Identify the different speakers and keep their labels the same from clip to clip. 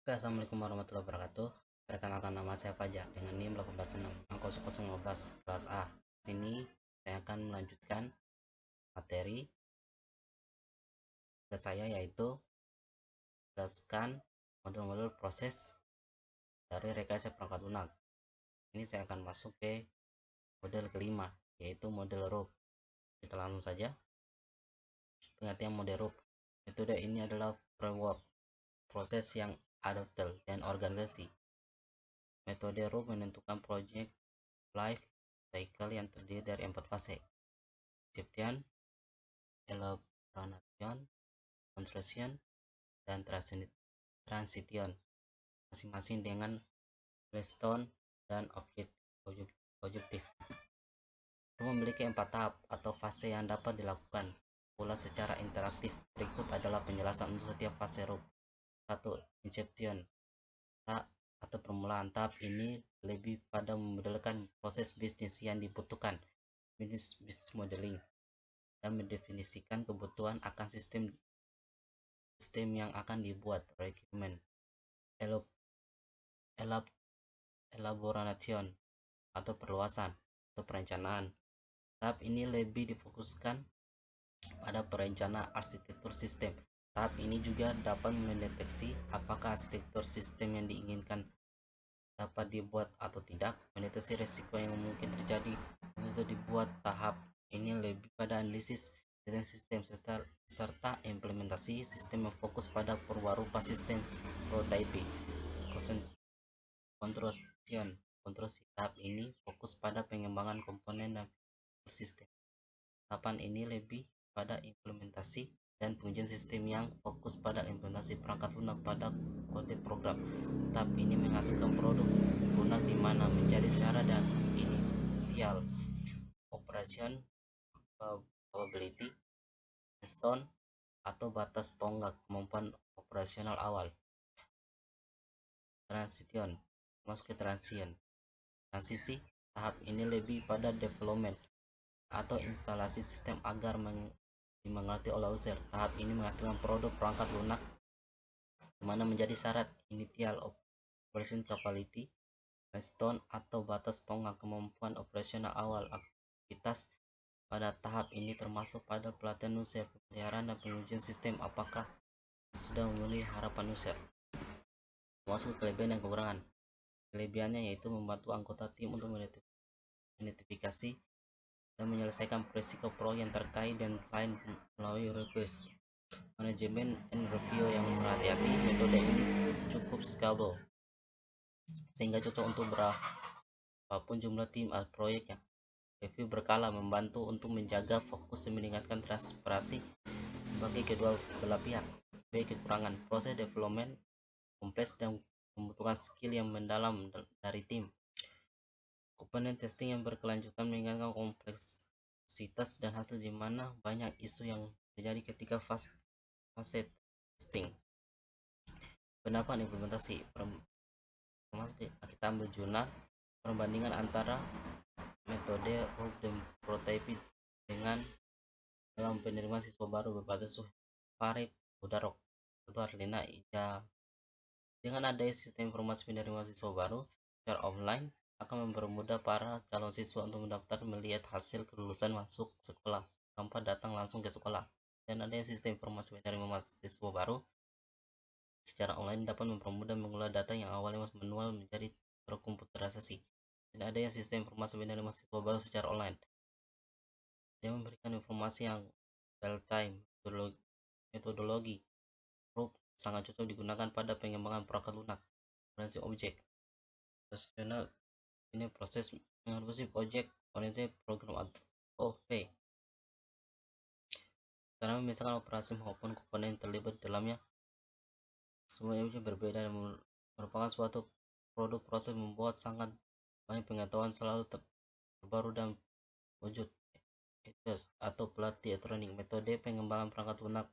Speaker 1: Oke, assalamualaikum warahmatullahi wabarakatuh. Perkenalkan, nama saya Fajar dengan NIM 186 kelas A. Sini saya akan melanjutkan materi ke saya, yaitu jelaskan model-model proses dari rekayasa perangkat lunak. Ini saya akan masuk ke model kelima, yaitu model ROOP. Kita langsung saja. Pengertian model ROOP. Metode ini adalah framework proses yang adaptif dan organisasi. Metode ROOP menentukan project life cycle yang terdiri dari 4 fase: Inception, Elaboration, Construction, dan Transition, masing-masing dengan milestone dan objektif. Memiliki 4 tahap atau fase yang dapat dilakukan pula secara interaktif. Berikut adalah penjelasan untuk setiap fase ROOP. 1. Inception atau permulaan. Tahap ini lebih pada memodelkan proses bisnis yang dibutuhkan, business modeling, dan mendefinisikan kebutuhan akan sistem yang akan dibuat, requirement. Elaboration atau perluasan atau perencanaan. Tahap ini lebih difokuskan pada perencanaan arsitektur sistem. Tahap ini juga dapat mendeteksi apakah arsitektur sistem yang diinginkan dapat dibuat atau tidak, mendeteksi risiko yang mungkin terjadi untuk dibuat. Tahap ini lebih pada analisis desain sistem serta implementasi sistem yang fokus pada perwarupa sistem prototyping. Konstruksi tahap ini fokus pada pengembangan komponen dan sistem. Tahapan ini lebih pada implementasi dan pengujian sistem yang fokus pada implementasi perangkat lunak pada kode program. Tahap ini menghasilkan produk lunak di mana menjadi syarat dan initial operation capability, milestone atau batas tonggak kemampuan operasional awal. Transition, masuk ke transisi. Tahap ini lebih pada development atau instalasi sistem agar dimengerti oleh user. Tahap ini menghasilkan produk perangkat lunak di mana menjadi syarat initial operation capability, milestone atau batas tonggak kemampuan operasional awal. Aktivitas pada tahap ini termasuk pada pelatihan user, pemeliharaan dan pengujian sistem apakah sudah memenuhi harapan user. Masuk ke kelebihan dan kekurangan. Kelebihannya yaitu membantu anggota tim untuk mengidentifikasi dan menyelesaikan risiko pro yang terkait dan klien melalui request manajemen and review yang berhati-hati. Metode ini cukup scalable sehingga cocok untuk berapapun jumlah tim atau proyeknya. Review berkala membantu untuk menjaga fokus dan meningkatkan transparansi bagi kedua belah pihak. Kekurangan, proses development kompleks dan membutuhkan skill yang mendalam dari tim. Komponen testing yang berkelanjutan meningkatkan kompleksitas dan hasil di mana banyak isu yang terjadi ketika fase testing. Pendapat implementasi. Kita ambil jurnal perbandingan antara metode ROOP dan prototyping dengan dalam penerimaan siswa baru berbasis Farid Udarok atau Arlina Ija. Dengan adanya sistem informasi penerimaan siswa baru secara offline akan mempermudah para calon siswa untuk mendaftar, melihat hasil kelulusan masuk sekolah tanpa datang langsung ke sekolah. Dan adanya sistem informasi penerimaan mahasiswa baru secara online dapat mempermudah mengolah data yang awalnya manual menjadi terkomputerisasi. Dan adanya sistem informasi penerimaan mahasiswa baru secara online, dia memberikan informasi yang real time. Metodologi ROOP sangat cocok digunakan pada pengembangan perangkat lunak oriented objek rasional. Ini proses mengadopsi object oriented program atau OP karena misalkan operasi maupun komponen yang terlibat di dalamnya semuanya berbeda dan merupakan suatu produk proses membuat sangat banyak pengetahuan selalu terbaru dan wujud atau pelatih elektronik. Metode pengembangan perangkat lunak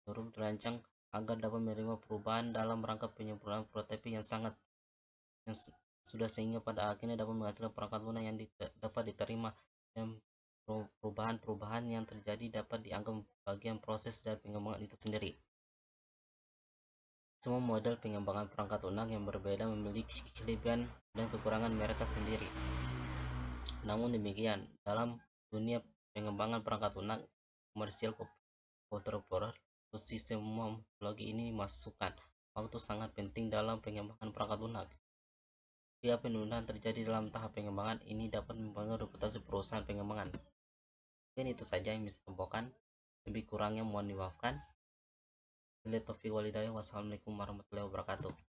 Speaker 1: ROOP dirancang agar dapat menerima perubahan dalam rangka penyempurnaan prototipe yang sudah sehingga pada akhirnya dapat menghasilkan perangkat lunak yang dapat diterima, dan perubahan-perubahan yang terjadi dapat dianggap bagian proses dari pengembangan itu sendiri. Semua model pengembangan perangkat lunak yang berbeda memiliki kelebihan dan kekurangan mereka sendiri. Namun demikian, dalam dunia pengembangan perangkat lunak komersial kontemporer, sistem teknologi ini masukkan waktu sangat penting dalam pengembangan perangkat lunak. Jika penundaan terjadi dalam tahap pengembangan, ini dapat mempengaruhi reputasi perusahaan pengembangan. Mungkin itu saja yang bisa saya sampaikan. Lebih kurangnya mohon dimaafkan. Wassalamualaikum warahmatullahi wabarakatuh.